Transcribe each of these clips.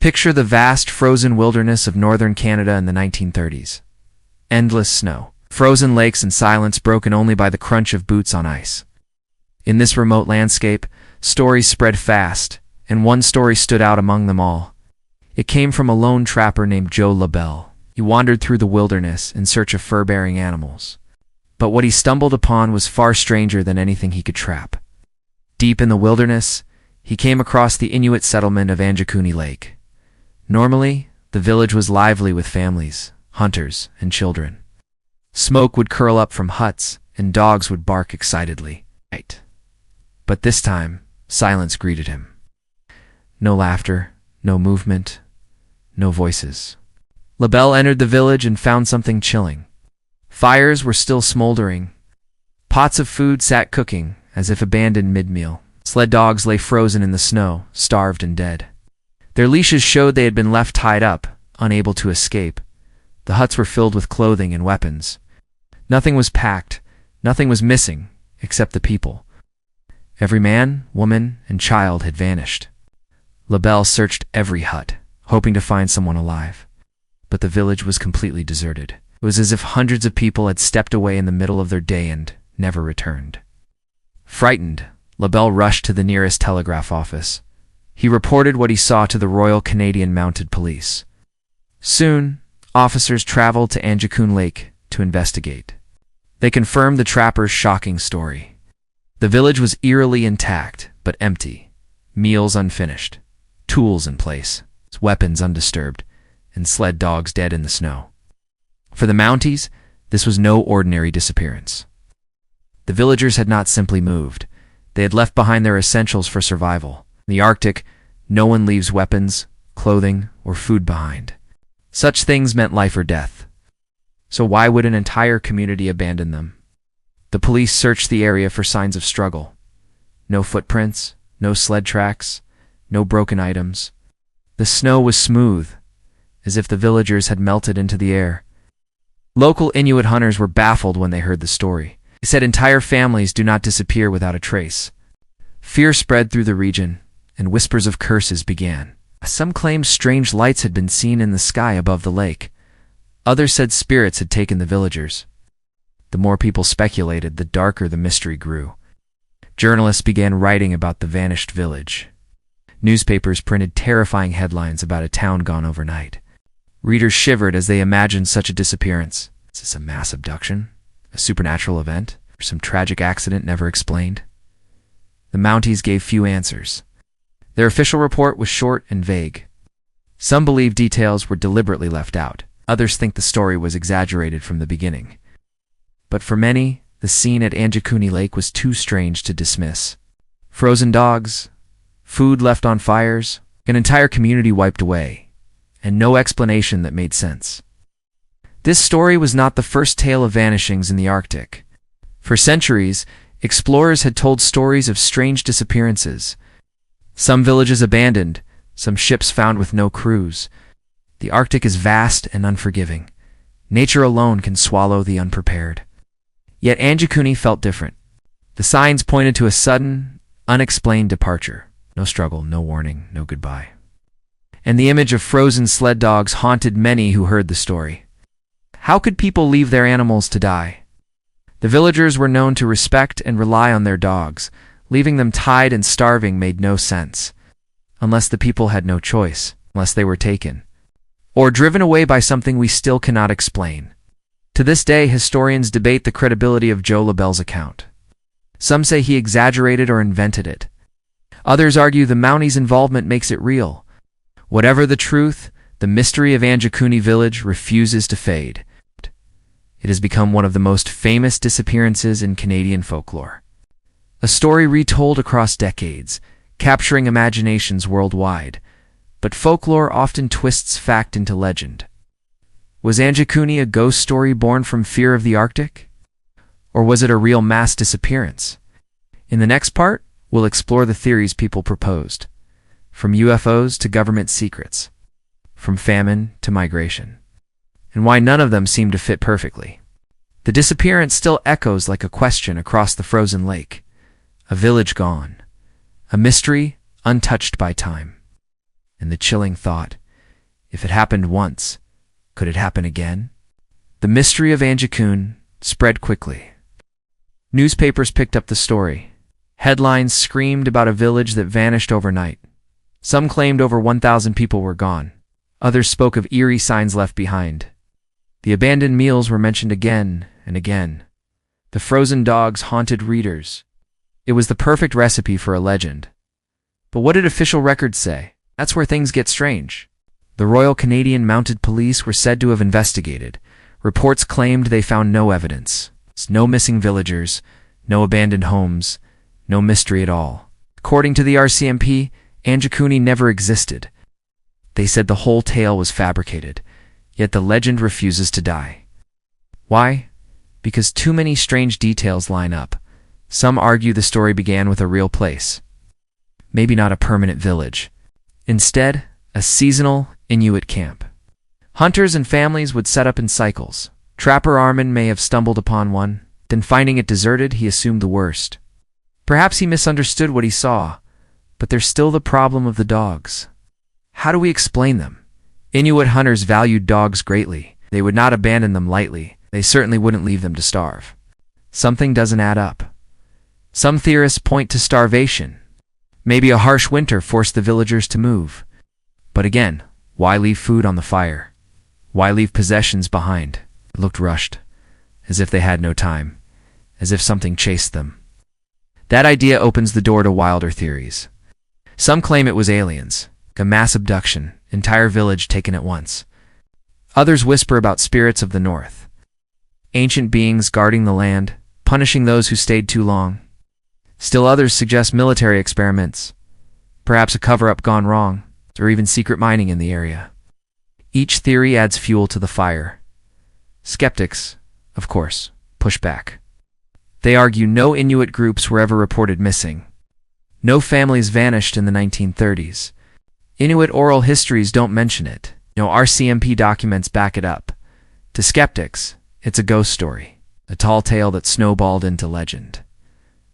Picture the vast frozen wilderness of northern Canada in the 1930s. Endless snow, frozen lakes, and silence broken only by the crunch of boots on ice. In this remote landscape, stories spread fast, and one story stood out among them all. It came from a lone trapper named Joe LaBelle. He wandered through the wilderness in search of fur-bearing animals. But what he stumbled upon was far stranger than anything he could trap. Deep in the wilderness, he came across the Inuit settlement of Angikuni Lake. Normally, the village was lively with families, hunters, and children. Smoke would curl up from huts, and dogs would bark excitedly. But this time, silence greeted him. No laughter, no movement, no voices. LaBelle entered the village and found something chilling. Fires were still smoldering. Pots of food sat cooking, as if abandoned mid-meal. Sled dogs lay frozen in the snow, starved and dead. Their leashes showed they had been left tied up, unable to escape. The huts were filled with clothing and weapons. Nothing was packed, nothing was missing, except the people. Every man, woman, and child had vanished. LaBelle searched every hut, hoping to find someone alive. But the village was completely deserted. It was as if hundreds of people had stepped away in the middle of their day and never returned. Frightened, LaBelle rushed to the nearest telegraph office. He reported what he saw to the Royal Canadian Mounted Police. Soon, officers traveled to Angikuni Lake to investigate. They confirmed the trapper's shocking story. The village was eerily intact, but empty. Meals unfinished, tools in place, weapons undisturbed, and sled dogs dead in the snow. For the Mounties, this was no ordinary disappearance. The villagers had not simply moved. They had left behind their essentials for survival. In the Arctic, no one leaves weapons, clothing, or food behind. Such things meant life or death. So why would an entire community abandon them? The police searched the area for signs of struggle. No footprints, no sled tracks, no broken items. The snow was smooth, as if the villagers had melted into the air. Local Inuit hunters were baffled when they heard the story. They said entire families do not disappear without a trace. Fear spread through the region, and whispers of curses began. Some claimed strange lights had been seen in the sky above the lake. Others said spirits had taken the villagers. The more people speculated, the darker the mystery grew. Journalists began writing about the vanished village. Newspapers printed terrifying headlines about a town gone overnight. Readers shivered as they imagined such a disappearance. Is this a mass abduction? A supernatural event? Or some tragic accident never explained? The Mounties gave few answers. Their official report was short and vague. Some believe details were deliberately left out. Others think the story was exaggerated from the beginning. But for many, the scene at Angikuni Lake was too strange to dismiss. Frozen dogs, food left on fires, an entire community wiped away, and no explanation that made sense. This story was not the first tale of vanishings in the Arctic. For centuries, explorers had told stories of strange disappearances. Some villages abandoned, some ships found with no crews. The Arctic is vast and unforgiving. Nature alone can swallow the unprepared. Yet Angikuni felt different. The signs pointed to a sudden, unexplained departure. No struggle, no warning, no goodbye. And the image of frozen sled dogs haunted many who heard the story. How could people leave their animals to die? The villagers were known to respect and rely on their dogs. Leaving them tied and starving made no sense. Unless the people had no choice, unless they were taken, or driven away by something we still cannot explain. To this day, historians debate the credibility of Joe LaBelle's account. Some say he exaggerated or invented it. Others argue the Mounties' involvement makes it real. Whatever the truth, the mystery of Angikuni Village refuses to fade. It has become one of the most famous disappearances in Canadian folklore. A story retold across decades, capturing imaginations worldwide. But folklore often twists fact into legend. Was Angikuni a ghost story born from fear of the Arctic? Or was it a real mass disappearance? In the next part, we'll explore the theories people proposed. From UFOs to government secrets. From famine to migration. And why none of them seem to fit perfectly. The disappearance still echoes like a question across the frozen lake. A village gone. A mystery untouched by time. And the chilling thought, if it happened once, could it happen again? The mystery of Angikuni spread quickly. Newspapers picked up the story. Headlines screamed about a village that vanished overnight. Some claimed over 1,000 people were gone. Others spoke of eerie signs left behind. The abandoned meals were mentioned again and again. The frozen dogs haunted readers. It was the perfect recipe for a legend. But what did official records say? That's where things get strange. The Royal Canadian Mounted Police were said to have investigated. Reports claimed they found no evidence. No missing villagers, no abandoned homes, no mystery at all. According to the RCMP, Angikuni never existed. They said the whole tale was fabricated, yet the legend refuses to die. Why? Because too many strange details line up. Some argue the story began with a real place. Maybe not a permanent village. Instead, a seasonal Inuit camp. Hunters and families would set up in cycles. Trapper Armin may have stumbled upon one, then finding it deserted, he assumed the worst. Perhaps he misunderstood what he saw, but there's still the problem of the dogs. How do we explain them? Inuit hunters valued dogs greatly. They would not abandon them lightly. They certainly wouldn't leave them to starve. Something doesn't add up. Some theorists point to starvation. Maybe a harsh winter forced the villagers to move. But again, why leave food on the fire? Why leave possessions behind? It looked rushed, as if they had no time, as if something chased them. That idea opens the door to wilder theories. Some claim it was aliens, a mass abduction, entire village taken at once. Others whisper about spirits of the north, ancient beings guarding the land, punishing those who stayed too long. Still others suggest military experiments, perhaps a cover-up gone wrong, or even secret mining in the area. Each theory adds fuel to the fire. Skeptics, of course, push back. They argue no Inuit groups were ever reported missing. No families vanished in the 1930s. Inuit oral histories don't mention it. No RCMP documents back it up. To skeptics, it's a ghost story, a tall tale that snowballed into legend.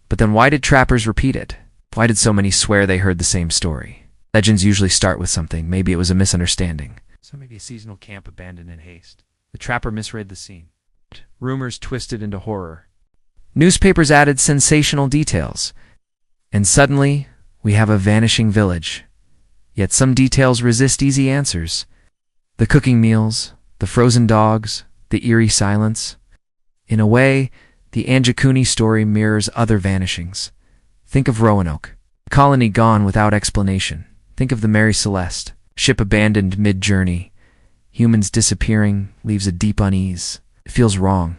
But then why did trappers repeat it? Why did so many swear they heard the same story? Legends usually start with something. Maybe it was a misunderstanding. So maybe a seasonal camp abandoned in haste. The trapper misread the scene. Rumors twisted into horror. Newspapers added sensational details. And suddenly, we have a vanishing village. Yet some details resist easy answers. The cooking meals, the frozen dogs, the eerie silence. In a way, the Angikuni story mirrors other vanishings. Think of Roanoke, colony gone without explanation. Think of the Mary Celeste, ship abandoned mid-journey. Humans disappearing leaves a deep unease. It feels wrong.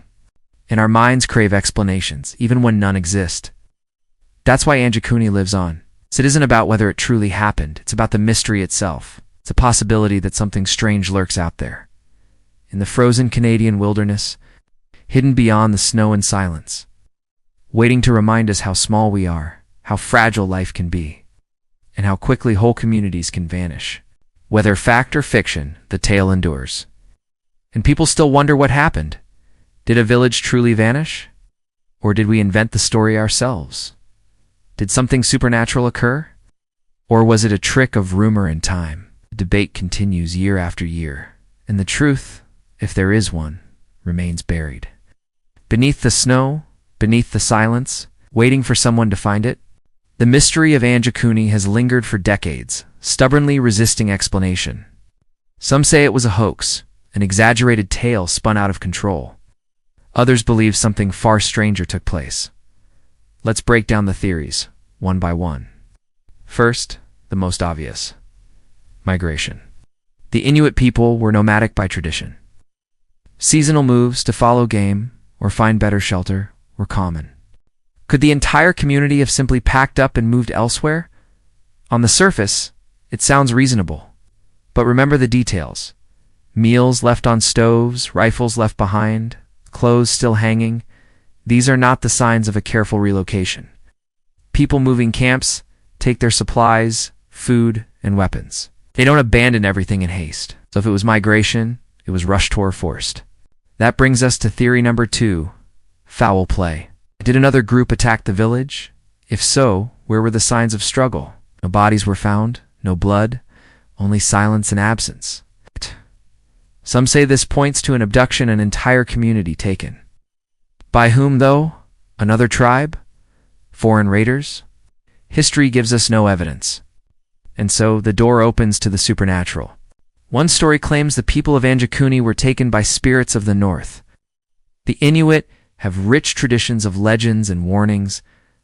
And our minds crave explanations, even when none exist. That's why Angikuni lives on. So it isn't about whether it truly happened. It's about the mystery itself. It's a possibility that something strange lurks out there. In the frozen Canadian wilderness, hidden beyond the snow and silence, waiting to remind us how small we are, how fragile life can be, and how quickly whole communities can vanish. Whether fact or fiction, the tale endures. And people still wonder what happened. Did a village truly vanish? Or did we invent the story ourselves? Did something supernatural occur? Or was it a trick of rumor and time? The debate continues year after year, and the truth, if there is one, remains buried. Beneath the snow, beneath the silence, waiting for someone to find it, the mystery of Angikuni has lingered for decades, stubbornly resisting explanation. Some say it was a hoax, an exaggerated tale spun out of control. Others believe something far stranger took place. Let's break down the theories, one by one. First, the most obvious. Migration. The Inuit people were nomadic by tradition. Seasonal moves to follow game or find better shelter were common. Could the entire community have simply packed up and moved elsewhere? On the surface, it sounds reasonable. But remember the details. Meals left on stoves, rifles left behind, clothes still hanging. These are not the signs of a careful relocation. People moving camps take their supplies, food, and weapons. They don't abandon everything in haste. So if it was migration, it was rushed or forced. That brings us to theory number 2, foul play. Did another group attack the village? If so, where were the signs of struggle? No bodies were found, no blood, only silence and absence. Some say this points to an abduction, an entire community taken. By whom, though? Another tribe? Foreign raiders? History gives us no evidence. And so the door opens to the supernatural. One story claims the people of Angikuni were taken by spirits of the north. The Inuit have rich traditions of legends and warnings.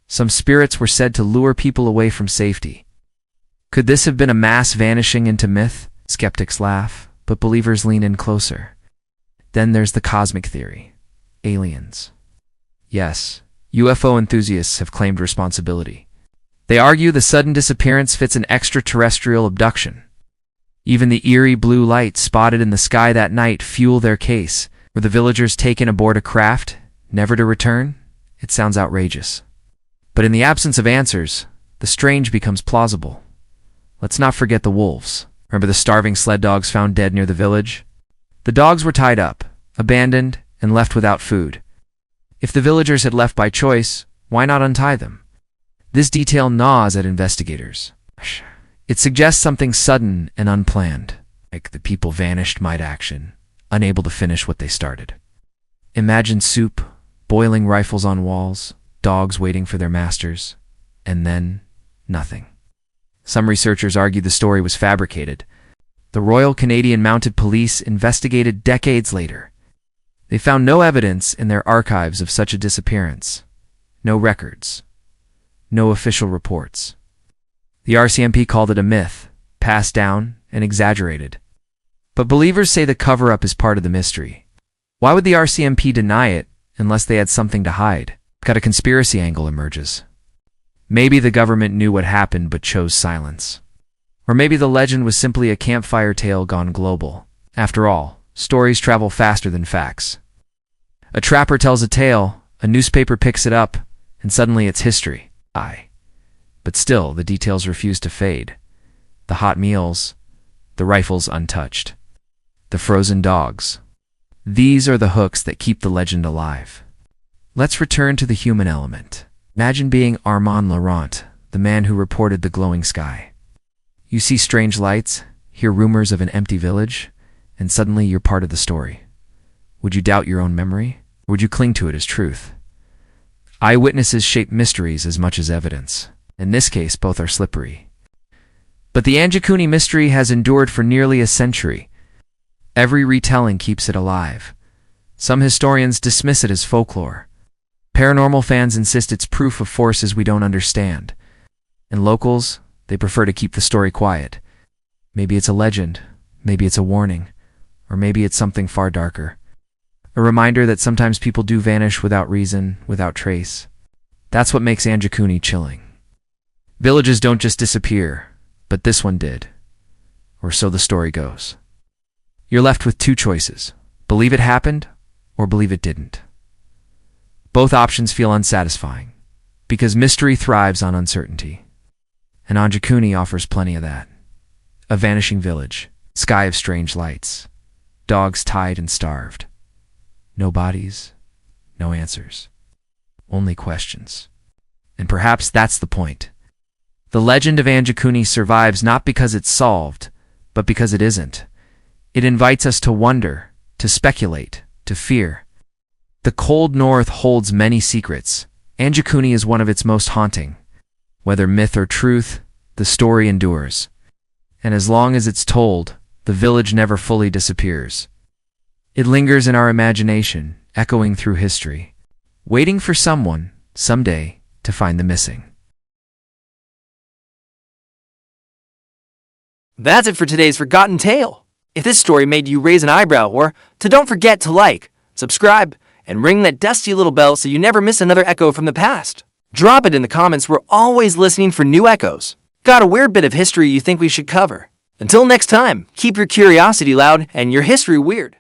Some spirits were said to lure people away from safety. Could this have been a mass vanishing into myth? Skeptics laugh, but believers lean in closer. Then there's the cosmic theory. Aliens. Yes, UFO enthusiasts have claimed responsibility. They argue the sudden disappearance fits an extraterrestrial abduction. Even the eerie blue lights spotted in the sky that night fuel their case. Were the villagers taken aboard a craft, never to return? It sounds outrageous. But in the absence of answers, the strange becomes plausible. Let's not forget the wolves. Remember the starving sled dogs found dead near the village? The dogs were tied up, abandoned, and left without food. If the villagers had left by choice, why not untie them? This detail gnaws at investigators. It suggests something sudden and unplanned, like the people vanished mid-action, unable to finish what they started. Imagine soup, boiling rifles on walls, dogs waiting for their masters, and then nothing. Some researchers argue the story was fabricated. The Royal Canadian Mounted Police investigated decades later. They found no evidence in their archives of such a disappearance. No records. No official reports. The RCMP called it a myth, passed down and exaggerated. But believers say the cover-up is part of the mystery. Why would the RCMP deny it unless they had something to hide? A conspiracy angle emerges. Maybe the government knew what happened but chose silence. Or maybe the legend was simply a campfire tale gone global. After all, stories travel faster than facts. A trapper tells a tale, a newspaper picks it up, and suddenly it's history. But still, the details refuse to fade. The hot meals, the rifles untouched, the frozen dogs. These are the hooks that keep the legend alive. Let's return to the human element. Imagine being Armand Laurent, the man who reported the glowing sky. You see strange lights, hear rumors of an empty village, and suddenly you're part of the story. Would you doubt your own memory? Or would you cling to it as truth? Eyewitnesses shape mysteries as much as evidence. In this case, both are slippery. But the Angikuni mystery has endured for nearly a century. Every retelling keeps it alive. Some historians dismiss it as folklore. Paranormal fans insist it's proof of forces we don't understand. And locals, they prefer to keep the story quiet. Maybe it's a legend, maybe it's a warning, or maybe it's something far darker. A reminder that sometimes people do vanish without reason, without trace. That's what makes Angikuni chilling. Villages don't just disappear, but this one did. Or so the story goes. You're left with two choices. Believe it happened, or believe it didn't. Both options feel unsatisfying, because mystery thrives on uncertainty. And Angikuni offers plenty of that. A vanishing village, sky of strange lights, dogs tied and starved. No bodies, no answers. Only questions. And perhaps that's the point. The legend of Angikuni survives not because it's solved, but because it isn't. It invites us to wonder, to speculate, to fear. The cold north holds many secrets. Angikuni is one of its most haunting. Whether myth or truth, the story endures. And as long as it's told, the village never fully disappears. It lingers in our imagination, echoing through history, waiting for someone, someday, to find the missing. That's it for today's Forgotten Tale. If this story made you raise an eyebrow don't forget to like, subscribe, and ring that dusty little bell so you never miss another echo from the past. Drop it in the comments. We're always listening for new echoes. Got a weird bit of history you think we should cover? Until next time, keep your curiosity loud and your history weird.